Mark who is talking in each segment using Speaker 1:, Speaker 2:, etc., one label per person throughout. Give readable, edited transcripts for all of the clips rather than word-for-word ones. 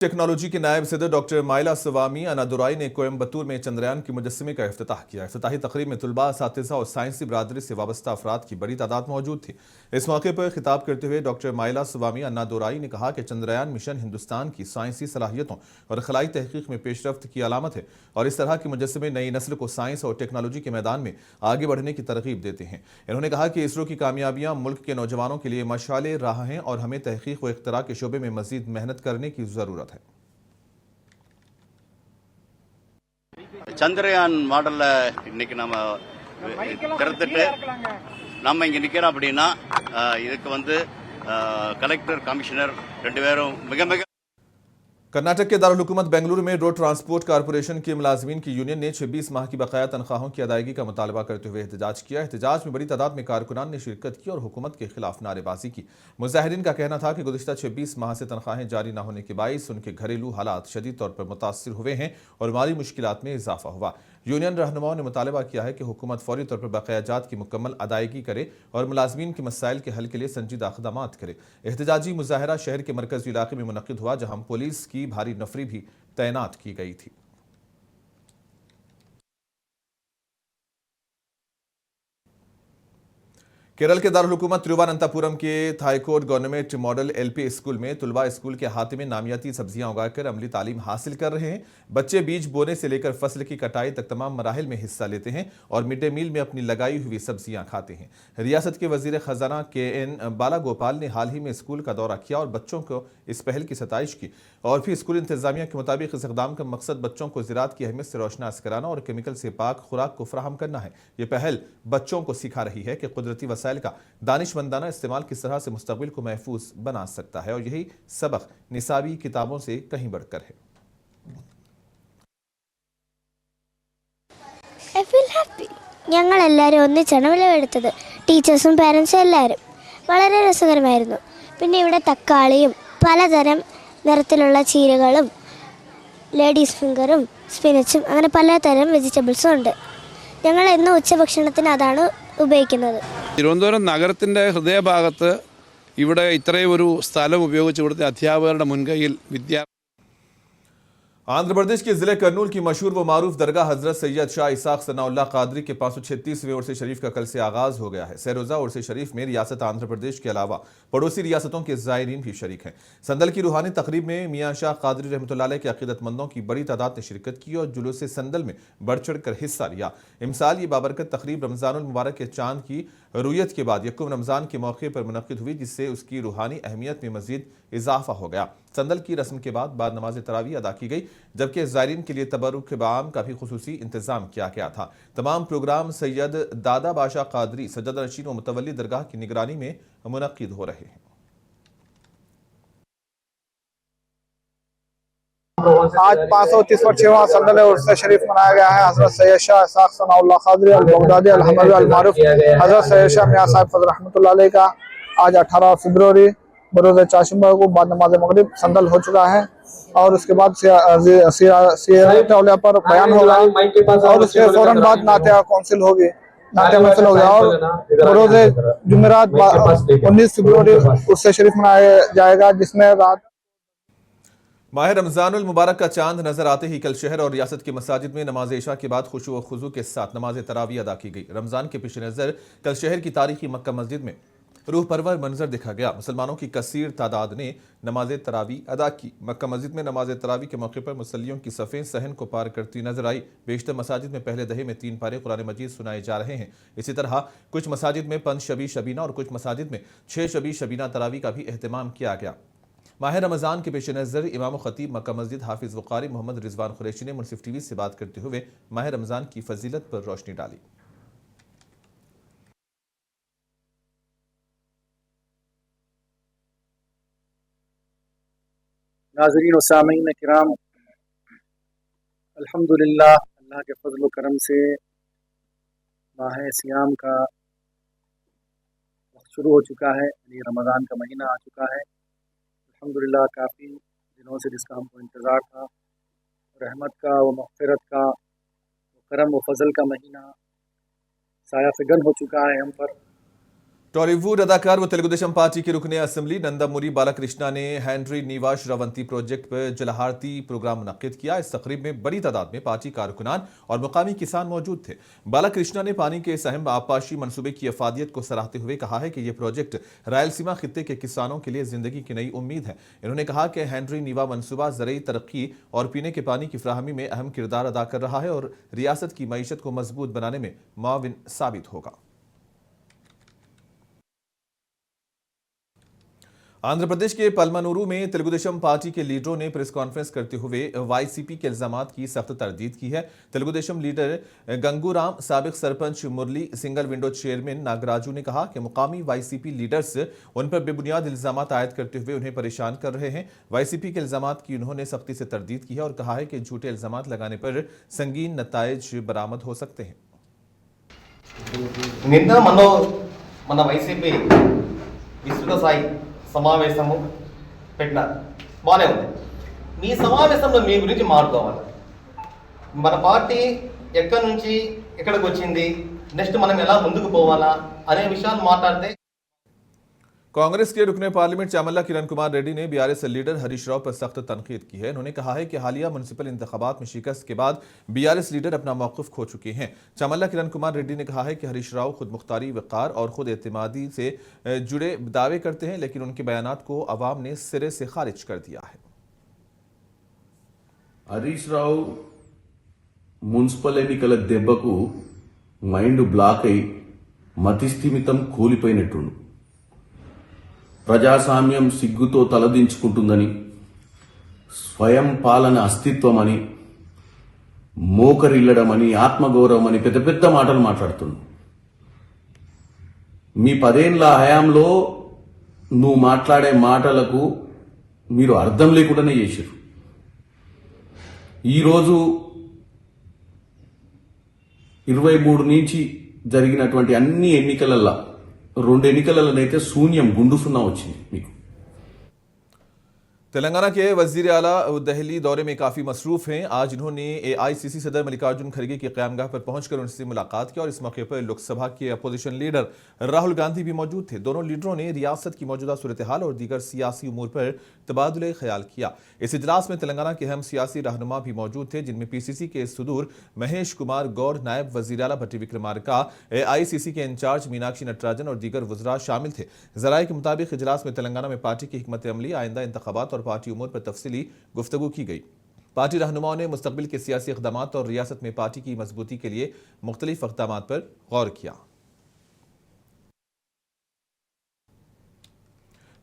Speaker 1: Technology के नायब सदर डॉक्टर माइला स्वामी अनादुराई ने कोयम्बतूर में चंद्रयान के मुजस्समे का इफ्तिताह किया। इफ्तिताही तकरीब में तुलबा, असातिज़ा और साइंसी बरादरी से वाबस्ता अफराद की बड़ी तादाद मौजूद थी। इस मौके पर खिताब करते हुए डॉक्टर माइला स्वामी अनादुराई ने कहा कि चंद्रयान मिशन हिंदुस्तान की साइंसी सलाहियतों और खलाई तहकीक में पेशरफ्त की अलामत है और इस तरह के मुजस्समे नई नस्ल को साइंस और टेक्नोलॉजी के मैदान में आगे बढ़ने की तरगीब देते हैं। इन्होंने कहा कि इसरो की कामयाबियां मुल्क के नौजवानों के लिए मशाले राह हैं और हमें तहकीक व इख्तरा के शोबे में मजीद मेहनत करने की ज़रूरत है।
Speaker 2: சந்திரயான் மாடல்ல இன்னைக்கு நம்ம திறந்துட்டு நம்ம இங்க நிக்கிறோம் அப்படின்னா இதுக்கு வந்து கலெக்டர் கமிஷனர் ரெண்டு பேரும் மிக மிக
Speaker 1: कर्नाटक के दारुल हुकूमत बेंगलुरु में रोड ट्रांसपोर्ट कारपोरेशन के मुलाजमीन की यूनियन ने 26 माह की बकाया तनख्वाहों की अदायगी का मुतालबा करते हुए एहतजाज किया। एहतजाज में बड़ी तादाद में कारकुनान ने शिरकत की और हुकूमत के खिलाफ नारेबाजी की। मुजाहिरीन का कहना था कि गुज़िश्ता 26 माह से तनख्वाहें जारी न होने के बायस उनके घरेलू हालात शदीद तौर पर मुतासर हुए हैं और माली मुश्किलात में इजाफा हुआ। यूनियन रहनुमाओं ने मुतालबा किया है कि हुकूमत फौरी तौर पर बकायाजात की मुकम्मल अदायगी करे और मुलाजमीन के मसाइल के हल के लिए संजीदा इक़दामात करे। एहतजाजी मुजाहरा शहर के मरकजी इलाके में मुनक्किद हुआ, जहाँ पुलिस की भारी नफरी भी तैनात की गई थी। केरल के दारुल हुकूमत तिरुवनंतपुरम के थाईकोट गवर्नमेंट मॉडल एलपी स्कूल में तुलबा स्कूल के अहाते में नामियाती सब्जियां उगाकर अमली तालीम हासिल कर रहे हैं। बच्चे बीज बोने से लेकर फसल की कटाई तक तमाम मराहिल में हिस्सा लेते हैं और मिड डे मील में अपनी लगाई हुई सब्जियां खाते हैं। रियासत के वजीर खजाना KN बालागोपाल ने हाल ही में स्कूल का दौरा किया और बच्चों को इस पहल की सताइश की और फिर स्कूल इंतजामिया के मुताबिक इस इक़दाम का मकसद बच्चों को ज़राअत की अहमियत से रोशनास कराना और केमिकल से पाक खुराक को फराहम करना है। ये पहल बच्चों को सिखा रही है कि कुदरती वसाइल का दानिशमंदाना इस्तेमाल किस तरह से मुस्तक़बिल को महफूज बना सकता है और यही सबक निसाबी किताबों से कहीं बढ़कर है।
Speaker 3: I feel happy. ഞങ്ങൾ എല്ലാവരും ഒന്നിച്ചാണ് വിളവെടുത്തത്. ടീച്ചേഴ്സും പാരൻസും എല്ലാവരും വളരെ രസകരമായിരുന്നു. പിന്നെ ഇവിടെ തക്കാളിയും പലതരം നിറത്തിലുള്ള ചീരകളും ലേഡീസ് ഫിംഗറും സ്പിനച്ചും അങ്ങനെ പലതരം വെജിറ്റബിൾസും ഉണ്ട്. ഞങ്ങൾ എന്നും ഉച്ചഭക്ഷണത്തിന് അതാണ് ഉപയോഗിക്കുന്നത്.
Speaker 4: തിരുവനന്തപുരം നഗരത്തിൻ്റെ ഹൃദയഭാഗത്ത് ഇവിടെ ഇത്രയും ഒരു സ്ഥലം ഉപയോഗിച്ച് ഇവിടുത്തെ അധ്യാപകരുടെ മുൻകൈയിൽ
Speaker 1: आंध्र प्रदेश के जिले कर्नूल की मशहूर व मारूफ दरगाह हजरत सैयद शाह इसाक सनाउल्लाह कादरी के 536वें उर्स शरीफ का कल से आगाज हो गया है। सैरोजा उर्स शरीफ में रियासत आंध्र प्रदेश के अलावा पड़ोसी रियासतों के ज़ायरीन भी शरीक हैं। संदल की रूहानी तकरीब में मियां शाह कादरी रहमतुल्लाह अलैह के अकीदतमंदों की बड़ी तादाद ने शिरकत की और जुलूस संदल में बढ़ चढ़ कर हिस्सा लिया। इमसाल ये बाबरकत तकरीब रमज़ानुल मुबारक के चांद की रुयत के बाद यकुम रमज़ान के मौके पर मुनक्किद हुई, जिससे उसकी रूहानी अहमियत में मजीद इजाफा हो गया। संदल की रस्म के बाद नमाज तरावी अदा की गई, जबकि ज़ायरीन के लिए तबरुक बाम का भी खुसूसी इंतजाम किया गया था। तमाम प्रोग्राम सैयद दादा बाशा कादरी सज्जदा नशीन व मुतवल्ली दरगाह की निगरानी में मुनक्किद हो रहे हैं।
Speaker 5: आज 536वां संदल उर्स शरीफ मनाया गया है। हजरत Syed Shah Isaac Sanaullah Qadri al Baghdadi अल हमवी अल मारूफ हजरत सैयद शाह मियां साहब फजल रहमतुल्लाह अलैह का आज 18 फरवरी बरोज़ चाशिम्बा को बाद नमाज मगरिब संदल हो चुका है और उसके बाद सीरत औलिया पर बयान होगा और उसके फौरन बाद नातिया काउंसिल होगी, नातिया महफिल होगा और बरोज़ जुमेरात 19 फरवरी उर्स शरीफ मनाया जाएगा, जिसमें रात
Speaker 1: माह रमज़ानुल मुबारक का चांद नजर आते ही कल शहर और रियासत की मसाजिद में नमाज इशा के बाद खुशू व खुजू के साथ नमाज तरावी अदा की गई। रमज़ान के पेश नज़र कल शहर की तारीखी मक्का मस्जिद में रूह परवर मंजर देखा गया। मुसलमानों की कसीर तादाद ने नमाज तरावी अदा की। मक्का मस्जिद में नमाज तरावी के मौके पर मुसल्लियों की सफ़ें सहन को पार करती नजर आई। बेशतर मसाजिद में पहले दहे में 3 पारे कुरान मजीद सुनाए जा रहे हैं। इसी तरह कुछ मसाजिद में 5 शबी शबीना और कुछ मसाजिद में 6 शबी शबीना तरावी का भी अहतमाम किया गया। माह रमज़ान के पेश नज़र इमाम ख़तीब मक्का मस्जिद हाफिज़ व क़ारी मोहम्मद रिजवान कुरैशी ने मुनसिफ TV से बात करते हुए माह रमज़ान की फजीलत पर रोशनी डाली।
Speaker 6: नाज़रीन व सामीन किराम, अल्हम्दुलिल्लाह अल्लाह के फजल व करम से माह सियाम का वक्त शुरू हो चुका है, यानी रमज़ान का महीना आ चुका है। अल्हम्दुलिल्लाह काफ़ी दिनों से जिसका हमको इंतज़ार था, रहमत का व मग़फ़िरत का व करम व फजल का महीना साया फ़िगन हो चुका है हम पर।
Speaker 1: टॉलीवुड अदाकार व तेलुगुदेशम पार्टी के रुकने असेंबली नंदामुरी बालाकृष्णा ने हेनरी नीवा श्रावंती प्रोजेक्ट पर जलाहारती प्रोग्राम मुनक्किद किया। इस तकरीब में बड़ी तादाद में पार्टी कारकुनान और मुकामी किसान मौजूद थे। बालाकृष्णा ने पानी के इस अहम आबपाशी मनसूबे की अफादियत को सराहते हुए कहा है कि यह प्रोजेक्ट रायलसीमा खित्ते के किसानों के लिए जिंदगी की नई उम्मीद है। इन्होंने कहा कि हेनरी नीवा मनसूबा ज़रूरी तरक्की और पीने के पानी की फ्राहमी में अहम किरदार अदा कर रहा है और रियासत की मईशत को मजबूत बनाने में मुआविन साबित होगा। आंध्र प्रदेश के पलमनूरू में तेलुगुदेशम पार्टी के लीडरों ने प्रेस कॉन्फ्रेंस करते हुए वाईसीपी के इल्जामात की सख्त तरदीद की है। तेलुगुदेशम लीडर गंगूराम, साबिक सरपंच मुरली, सिंगल विंडो चेयरमैन नागराजू ने कहा कि मुकामी वाईसीपी लीडर्स उन पर बेबुनियाद इल्जामात आयद करते हुए उन्हें परेशान कर रहे हैं। वाईसीपी के इल्जामात की उन्होंने सख्ती से तरदीद की है और कहा है कि झूठे इल्जामात लगाने पर संगीन नताइज बरामद हो सकते हैं।
Speaker 7: నిన్న మన వైసీపీ విస్తృత స్థాయి సమావేశము పెట్టినారు, బాగానే ఉంది. మీ సమావేశంలో మీ గురించి మాట్లాడుకోవాలి. మన పార్టీ ఎక్కడి నుంచి ఎక్కడికి వచ్చింది, నెక్స్ట్ మనం ఎలా ముందుకు పోవాలా అనే విషయాలు మాట్లాడితే
Speaker 1: कांग्रेस के रुकने पार्लियामेंट चामल्ला किरण कुमार रेड्डी ने बीआरएस लीडर हरीश राव पर सख्त तनकीद की है। उन्होंने कहा है कि हालिया म्युनिसिपल इंतखाबात में शिकस्त के बाद बीआरएस लीडर अपना मौक़िफ़ खो चुके हैं। चामल्ला किरण कुमार रेड्डी ने कहा है कि हरीश राव खुद मुख्तारी, वक़ार और खुद एतमादी से जुड़े दावे करते हैं, लेकिन उनके बयानात को अवाम ने सिरे से खारिज कर दिया है।
Speaker 8: హరీష్ రావు మున్సిపల్ ఎన్నికల దెబ్బకు మైండ్ బ్లాక్ అయి మతిస్థిమితం కూలిపోయినట్టుండు. ప్రజాస్వామ్యం సిగ్గుతో తలదించుకుంటుందని, స్వయం పాలన అస్తిత్వమని, మోకరిల్లడమని, ఆత్మగౌరవం అని పెద్ద పెద్ద మాటలు మాట్లాడుతుంది. మీ 10 ఏళ్ల హయాంలో నువ్వు మాట్లాడే మాటలకు మీరు అర్థం లేకుండానే చేశారు. ఈరోజు 23 నుంచి జరిగినటువంటి అన్ని ఎన్నికలలో 2 ఎన్నికలలోనైతే శూన్యం, గుండు సున్నా వచ్చింది మీకు.
Speaker 1: तेलंगाना के वजीर आला दिल्ली दौरे में काफ़ी मसरूफ हैं। आज इन्होंने एआईसीसी सदर मल्लिकार्जुन खड़गे की क़यामगाह पर पहुंचकर उनसे मुलाकात की और इस मौके पर लोकसभा के अपोजिशन लीडर राहुल गांधी भी मौजूद थे। दोनों लीडरों ने रियासत की मौजूदा सूरत हाल और दीगर सियासी उमूर पर तबादुले ख्याल किया। इस इजलास में तेलंगाना के अहम सियासी रहनुमा भी मौजूद थे, जिनमें पीसीसी के सदूर महेश कुमार गौर, नायब वजीर आला भट्टी विक्रमार्का, एआईसीसी के इंचार्ज मीनाक्षी नटराजन और दीगर वज़रा शामिल थे। ज़राए के मुताबिक इजलास में तेलंगाना में पार्टी की हिकमत अमली, आइंदा इंतखाबात और पार्टी उमूर पर तफसीली गुफ्तगू की गई। पार्टी रहनुमाओं ने मुस्तकबिल के सियासी इक़दामात और रियासत में पार्टी की मजबूती के लिए मुख्तलिफ इक़दामात पर गौर किया।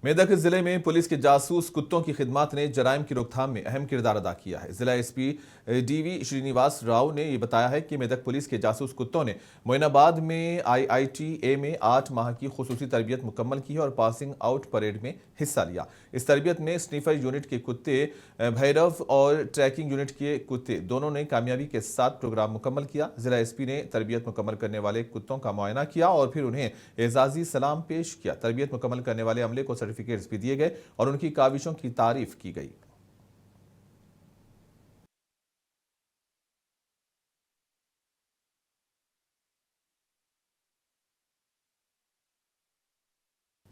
Speaker 1: मेदक जिले में पुलिस के जासूस कुत्तों की खिदमत ने जराइम की रोकथाम में अहम किरदार अदा किया है। जिला एसपी डीवी श्रीनिवास राव ने यह बताया है कि मेदक पुलिस के जासूस कुत्तों ने मोइनाबाद में IITA में 8 माह की खुसूसी तरबियत मुकम्मल की है और पासिंग आउट परेड में हिस्सा लिया। इस तरबियत में स्नीफर यूनिट के कुत्ते, भैरव और ट्रैकिंग यूनिट के कुत्ते दोनों ने कामयाबी के साथ प्रोग्राम मुकम्मल किया। जिला एसपी ने तरबियत मुकम्मल करने वाले कुत्तों का मुआयना किया और फिर उन्हें एजाजी सलाम पेश किया। तरबियत मुकम्मल करने वाले अमले को सर्टिफिकेट्स भी दिए गए और उनकी काविशों की तारीफ की गई।